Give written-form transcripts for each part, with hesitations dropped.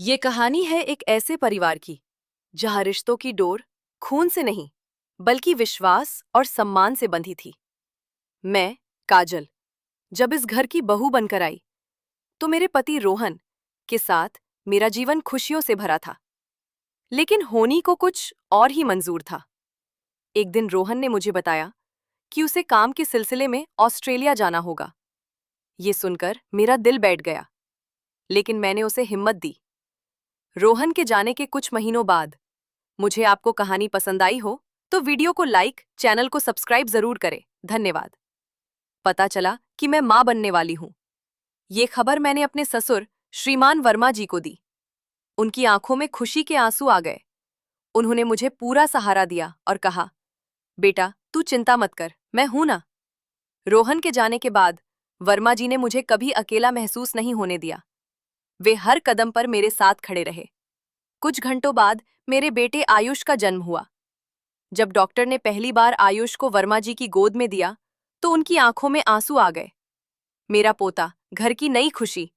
ये कहानी है एक ऐसे परिवार की जहां रिश्तों की डोर खून से नहीं बल्कि विश्वास और सम्मान से बंधी थी। मैं, काजल, जब इस घर की बहू बनकर आई तो मेरे पति रोहन के साथ मेरा जीवन खुशियों से भरा था। लेकिन होनी को कुछ और ही मंजूर था। एक दिन रोहन ने मुझे बताया कि उसे काम के सिलसिले में ऑस्ट्रेलिया जाना होगा। ये सुनकर मेरा दिल बैठ गया, लेकिन मैंने उसे हिम्मत दी। रोहन के जाने के कुछ महीनों बाद मुझे आपको कहानी पसंद आई हो तो वीडियो को लाइक, चैनल को सब्सक्राइब जरूर करें। धन्यवाद। पता चला कि मैं मां बनने वाली हूं। ये खबर मैंने अपने ससुर श्रीमान वर्मा जी को दी। उनकी आंखों में खुशी के आंसू आ गए। उन्होंने मुझे पूरा सहारा दिया और कहा, बेटा तू चिंता मत कर, मैं हूं ना। रोहन के जाने के बाद वर्मा जी ने मुझे कभी अकेला महसूस नहीं होने दिया। वे हर कदम पर मेरे साथ खड़े रहे। कुछ घंटों बाद मेरे बेटे आयुष का जन्म हुआ। जब डॉक्टर ने पहली बार आयुष को वर्मा जी की गोद में दिया तो उनकी आंखों में आंसू आ गए। मेरा पोता, घर की नई खुशी,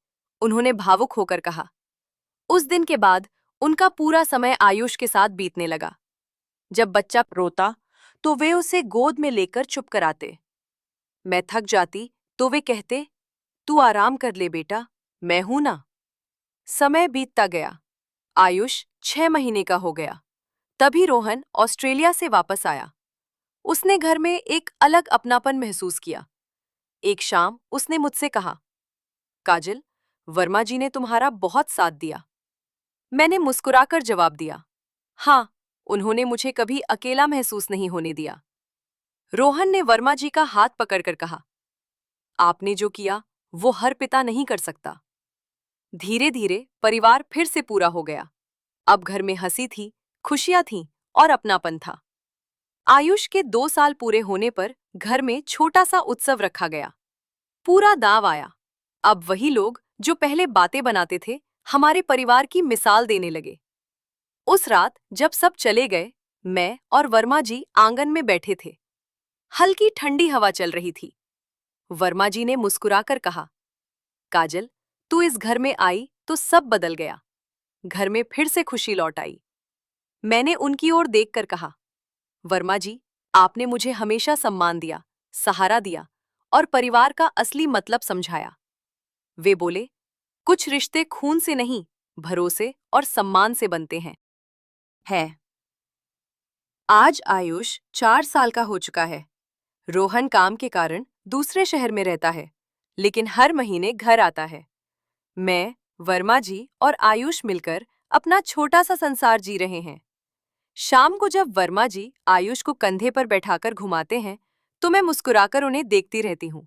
उन्होंने भावुक होकर कहा। उस दिन के बाद उनका पूरा समय आयुष के साथ बीतने लगा। जब बच्चा रोता तो वे उसे गोद में लेकर चुप कराते। मैं थक जाती तो वे कहते, तू आराम कर ले बेटा, मैं हूं ना। समय बीतता गया। आयुष 6 महीने का हो गया। तभी रोहन ऑस्ट्रेलिया से वापस आया। उसने घर में एक अलग अपनापन महसूस किया। एक शाम उसने मुझसे कहा, काजल, वर्मा जी ने तुम्हारा बहुत साथ दिया। मैंने मुस्कुराकर जवाब दिया, हाँ, उन्होंने मुझे कभी अकेला महसूस नहीं होने दिया। रोहन ने वर्मा जी का हाथ पकड़कर कहा, आपने जो किया वो हर पिता नहीं कर सकता। धीरे धीरे परिवार फिर से पूरा हो गया। अब घर में हंसी थी, खुशियां थीं और अपनापन था। आयुष के 2 साल पूरे होने पर घर में छोटा सा उत्सव रखा गया। पूरा दांव आया। अब वही लोग जो पहले बातें बनाते थे हमारे परिवार की मिसाल देने लगे। उस रात जब सब चले गए, मैं और वर्मा जी आंगन में बैठे थे। हल्की ठंडी हवा चल रही थी। वर्मा जी ने मुस्कुराकर कहा, काजल, तू इस घर में आई तो सब बदल गया। घर में फिर से खुशी लौट आई। मैंने उनकी ओर देखकर कहा, वर्मा जी, आपने मुझे हमेशा सम्मान दिया, सहारा दिया और परिवार का असली मतलब समझाया। वे बोले, कुछ रिश्ते खून से नहीं, भरोसे और सम्मान से बनते हैं। आज आयुष 4 साल का हो चुका है। रोहन काम के कारण दूसरे शहर में रहता है, लेकिन हर महीने घर आता है। मैं, वर्मा जी और आयुष मिलकर अपना छोटा सा संसार जी रहे हैं। शाम को जब वर्मा जी आयुष को कंधे पर बैठाकर घुमाते हैं तो मैं मुस्कुराकर उन्हें देखती रहती हूँ।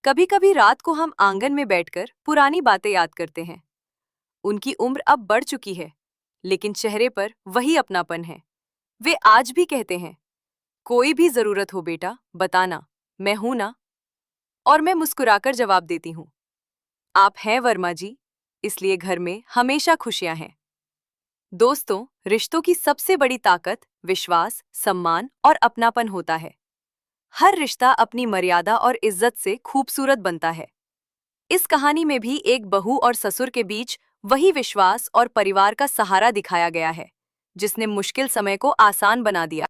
कभी कभी रात को हम आंगन में बैठकर पुरानी बातें याद करते हैं। उनकी उम्र अब बढ़ चुकी है, लेकिन चेहरे पर वही अपनापन है। वे आज भी कहते हैं, कोई भी जरूरत हो बेटा, बताना, मैं हूं ना। और मैं मुस्कुराकर जवाब देती हूँ, आप हैं वर्मा जी, इसलिए घर में हमेशा खुशियां हैं। दोस्तों, रिश्तों की सबसे बड़ी ताकत विश्वास, सम्मान और अपनापन होता है। हर रिश्ता अपनी मर्यादा और इज्जत से खूबसूरत बनता है। इस कहानी में भी एक बहू और ससुर के बीच वही विश्वास और परिवार का सहारा दिखाया गया है, जिसने मुश्किल समय को आसान बना दिया।